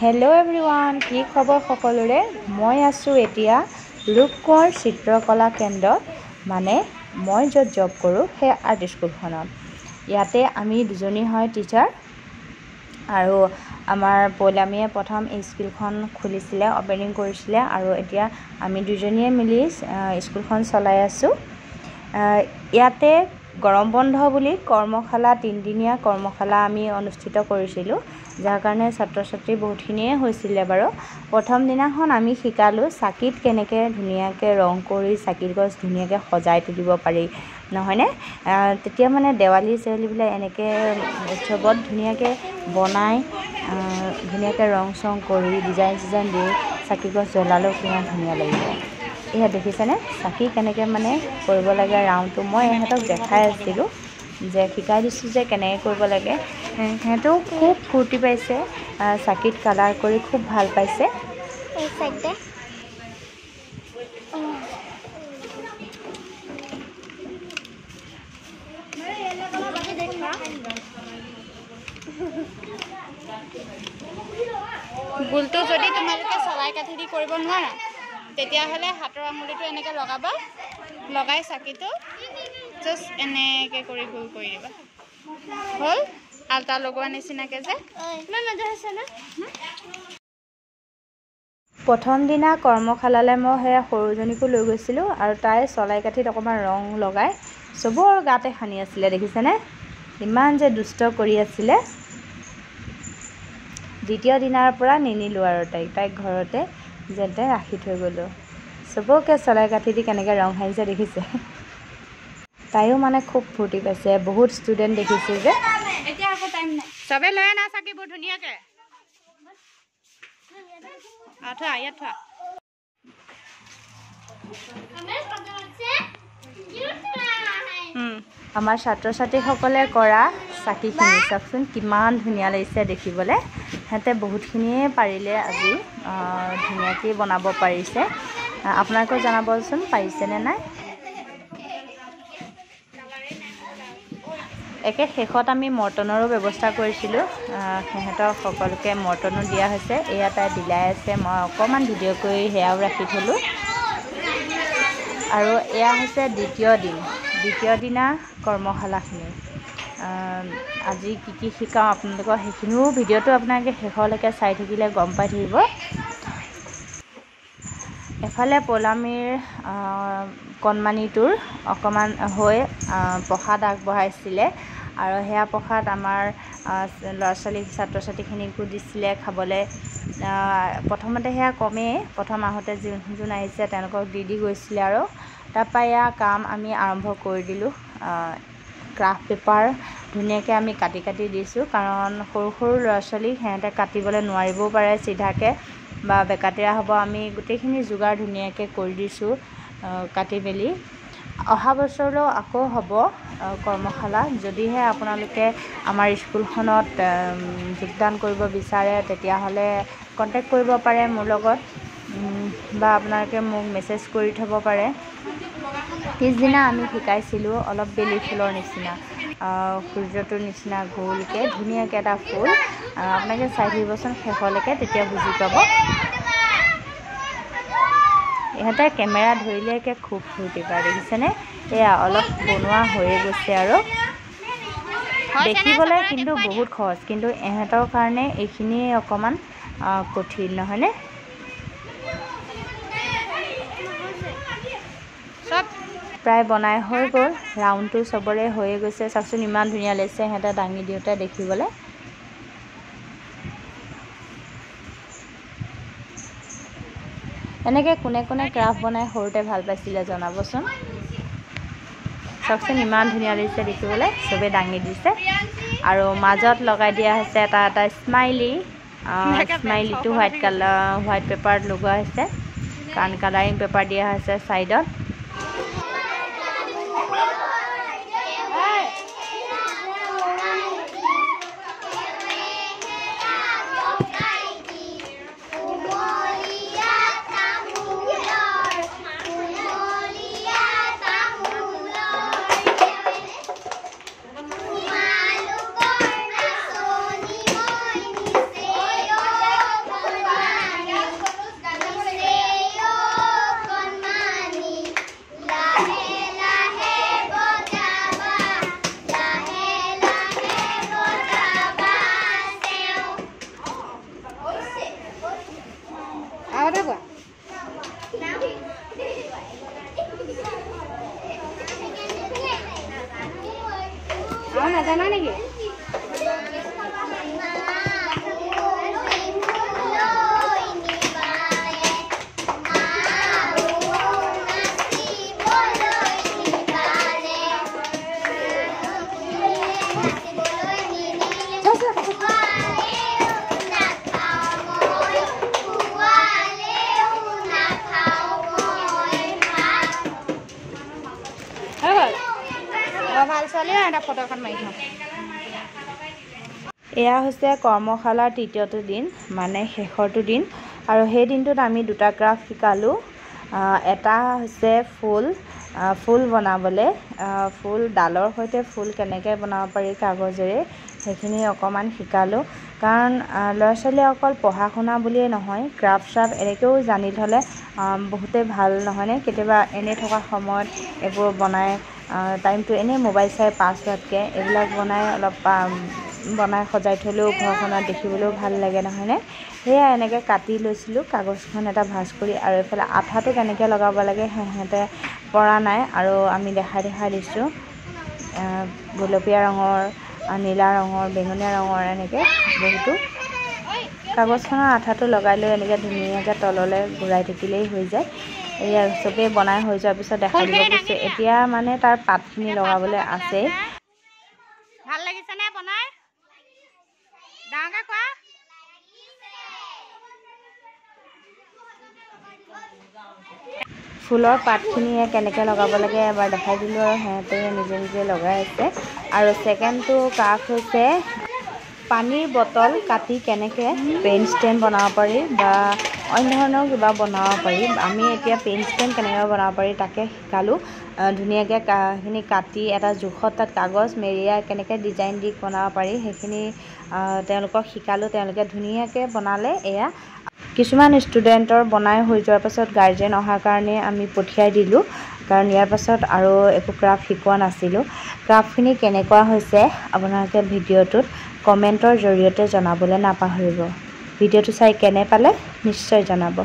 hello everyone की खबर सकलोरे मैं आसो एतिया रूपकोर चित्रकला केन्द्र माने मैं जो जब करूँ हे आर्ट स्कूलखনত याते आमी दुजनी है टीचार आरो आमार पौलामिये प्रथम स्कूलखन खुलिसिले ओपेनिंग करिसिले आरो एतिया आमी दुजनिये मिली स्कूलखन चलाई आसो याते गरम बंध बुली कर्मशाला 3 दिनिया कर्मशाला आमी अनुष्ठित करिसिलो जार कारणे छात्र छात्री बहुतखिनिये होइसिले बारो प्रथम दिनाखन आमी शिकालो साकित केनेके धुनियाके रंग करि साकिर गस धुनियाके सजाय तुलिब पारि নহয়নে তেতিয়া মানে দেৱালী চেলি বিলা এনেকে উৎসৱত ধুনিয়াকে বনাই ধুনিয়াকে ৰং সং কৰি ডিজাইন দি সাকি গছ জ্বলালেও কিমান ধুনিয়া লাগিব এয়া দেখিছেনে সাকি কেনেকে মানে কৰিব লাগে ৰাউণ্ডটো মই এহেতক দেখাই আছিলো যে শিকাই দিছো যে কেনেকে কৰিব লাগে হেটো খুব ফূৰ্তি পাইছে সাকিত কালাৰ কৰি খুব ভাল পাইছে এই সাইডে গুলটো যদি তোমালোকে সলাই কাঠি কৰিব নোৱাৰা তেতিয়া হলে হাতৰ আঙুলিটো এনেকে লগাবা লগাই সাকিটো জাস্ট এনেকে কৰি গুল কৰি দিবা হল আলতা লগোৱা নিচিনাকে যে ইমান মজা হৈছে না প্ৰথম দিনা কৰ্মশালালে মই হে সৰুজনীকো লৈ গৈছিলো আৰু তাই সলাই কাঠিত অকমান ৰং লগাই সবৰ গাতে খানি আছিল দেখিছেনে ইমান যে দুষ্ট কৰি আছিল দ্বিতীয় দিনাৰ পৰা নিনিলো আৰু তাইক ঘৰতে যেতে ৰাখি থৈ গলো সবকে সলাই কাঠি দি কেনেকে ৰং হাইছে দেখিছে তাইও মানে খুব ফূৰ্তি পাইছে বহুত ষ্টুডেন্ট দেখিছে যে এতিয়া আকৌ টাইম নাই সবে লৈ না সাকিব ধুনিয়াকে আঠা আয়াঠা আমাৰ ছাত্ৰ ছাত্ৰীসকলে কৰা সাকিখিনি চাওকচোন কিমান ধুনিয়া লাগিছে দেখিবলে হেতে বহুতখিনিয়ে পাৰিলে আজি ধুনিয়াকে বনাব পাৰিছে আপোনালোকে জানাবচোন পাৰিছে নে নাই একে শেষত আমি মৰ্টনৰো ব্যৱস্থা কৰিছিলো হেহঁতক সকলোকে মৰ্টনো দিয়া হৈছে এয়া তাই দিলাই আছে মই অকমান ভিডিঅ' কৰি হেয়াও ৰাখি থলো আৰু এয়া হৈছে দ্বিতীয় দিনা কৰ্মশালাখিনি আজি কি শিকাও আপোনালোকক সেইখিনিও ভিডিঅ'টো আপোনালোকে শেষলৈকে চাই থাকিলে গম পাই থাকিব এফালে পলামিৰ কণমানিটোৰ অকমান হৈ প্ৰসাদ আগবঢ়াইছিলে আৰু হেয়া প্ৰসাদ আমাৰ ল'ৰা ছোৱালী ছাত্ৰ ছাত্ৰীখিনিকো দিছিলে খাবলে প্ৰথমতে হেয়া কমে প্ৰথম আহতে যোন আহিছে তেওঁলোকক দি গৈছিলে আৰু তাৰপা এয়া কাম আমি আৰম্ভ কৰি দিলো ক্ৰাফট পেপাৰ ধুনিয়াকে আমি কাটি দিছো কাৰণ সৰু ল'ৰা ছোৱালী হেতে কাটিবলৈ নোৱাৰিবও পাৰে সিধাকে বা বেকাতেৰা হ'ব আমি গুটেখিনি যোগাৰ ধুনিয়াকে কৰি দিছো কাটি মেলি অহা বছৰলৈ আকৌ হ'ব কৰ্মশালা যদিহে আপোনালোকে আমাৰ স্কুলখনত যোগদান কৰিব বিচাৰে তেতিয়া হলে কন্টাক্ট কৰিব পাৰে মোৰ লগত বা আপোনালোকে মোক মেছেজ কৰি থব পাৰে পিছদিনা আমি শিকাইছিলো অলপ বেলি ফুলৰ নিচিনা সূৰ্যটোৰ নিচিনা গোলকে ধুনিয়াকে এটা ফুল আপোনালোকে চাই থাকিবচোন শেষলৈকে তেতিয়া বুজি পাব এহেতে কেমেৰা ধৰিলেকে খুব ফূৰ্তি পায় দেখিছেনে এয়া অলপ বনোৱা হৈ গৈছে আৰু দেখিবলৈ কিন্তু বহুত সহজ কিন্তু এহেতৰ কাৰণে এইখিনি অকমান কঠিন নহয়নে প্ৰায় বনাই হৈ গ'ল ৰাউণ্ডটো সবৰে হৈ গৈছে চাওকচোন ইমান ধুনিয়া লাগিছে হেতে দাঙি দিওতে দেখিবলৈ এনেকে কোনে ক্ৰাফট বনাই সৰুতে ভাল পাইছিলে জনাবচোন চাওকচোন ইমান ধুনিয়া লাগিছে দেখিবলৈ সবে দাঙি দিছে আৰু মাজত লগাই দিয়া হৈছে এটা স্মাইলিটো হোৱাইট পেপাৰত লগোৱা হৈছে কাৰণ কালাৰিং পেপাৰ দিয়া হৈছে সাইডত এটা ফটো এখন মাৰি থওঁ এয়া হৈছে কৰ্মশালাৰ তৃতীয়টো দিন মানে শেষৰটো দিন আৰু সেই দিনটোত আমি দুটা ক্ৰাফ্ট শিকালোঁ এটা হৈছে ফুল বনাবলৈ ফুল ডালৰ সৈতে ফুল কেনেকৈ বনাব পাৰি কাগজেৰে সেইখিনি অকণমান শিকালোঁ কাৰণ ল'ৰা ছোৱালীয়ে অকল পঢ়া শুনা বুলিয়েই নহয় ক্ৰাফ্ট শ্ৰাফ্ট এনেকৈও জানি থ'লে বহুতেই ভাল নহয়নে কেতিয়াবা এনেই থকা সময়ত এইবোৰ বনাই টাইমটো এনেই মোবাইল চাই পাছ হোৱাতকৈ এইবিলাক বনাই অলপ বনাই সজাই থ'লেও ঘৰখনত দেখিবলৈও ভাল লাগে নহয়নে সেয়া এনেকৈ কাটি লৈছিলোঁ কাগজখন এটা ভাঁজ কৰি আৰু এইফালে আঠাটো কেনেকৈ লগাব লাগে সিহঁতে পৰা নাই আৰু আমি দেখাই দিছোঁ গোলপীয়া ৰঙৰ নীলা ৰঙৰ বেঙুনীয়া ৰঙৰ এনেকৈ বহুতো কাগজখনৰ আঠাটো লগাই লৈ এনেকৈ ধুনীয়াকৈ তললৈ ঘূৰাই থাকিলেই হৈ যায় এয়া চবেই বনাই হৈ যোৱাৰ পিছত দেখাই দিব গৈছে এতিয়া মানে তাৰ পাতখিনি লগাবলৈ আছে ভাল লাগিছেনে বনাই ডাঙৰকৈ কোৱা ফুলৰ পাতখিনি কেনেকৈ লগাব লাগে এবাৰ দেখাই দিলোঁ আৰু সিহঁতে নিজে নিজে লগাই আছে আৰু ছেকেণ্ডটো ক্ৰাফ্ট হৈছে পানীৰ বটল কাটি কেনেকৈ পেন ষ্টেণ্ড বনাব পাৰি বা অন্য ধৰণৰ কিবা বনাব পাৰি আমি এতিয়া পেন ষ্টেণ্ড কেনেকৈ বনাব পাৰি তাকে শিকালোঁ ধুনীয়াকৈ সেইখিনি কাটি এটা জোখত তাত কাগজ মেৰিয়াই কেনেকৈ ডিজাইন দি বনাব পাৰি সেইখিনি তেওঁলোকক শিকালোঁ তেওঁলোকে ধুনীয়াকৈ বনালে এয়া কিছুমান ষ্টুডেণ্টৰ বনাই হৈ যোৱাৰ পাছত গাৰ্জেন অহাৰ কাৰণে আমি পঠিয়াই দিলোঁ কাৰণ ইয়াৰ পাছত আৰু একো ক্ৰাফ্ট শিকোৱা নাছিলোঁ ক্ৰাফ্টখিনি কেনেকুৱা হৈছে আপোনালোকে ভিডিঅ'টোত কমেণ্টৰ জৰিয়তে জনাবলৈ নাপাহৰিব ভিডিঅ'টো চাই কেনে পালে নিশ্চয় জনাব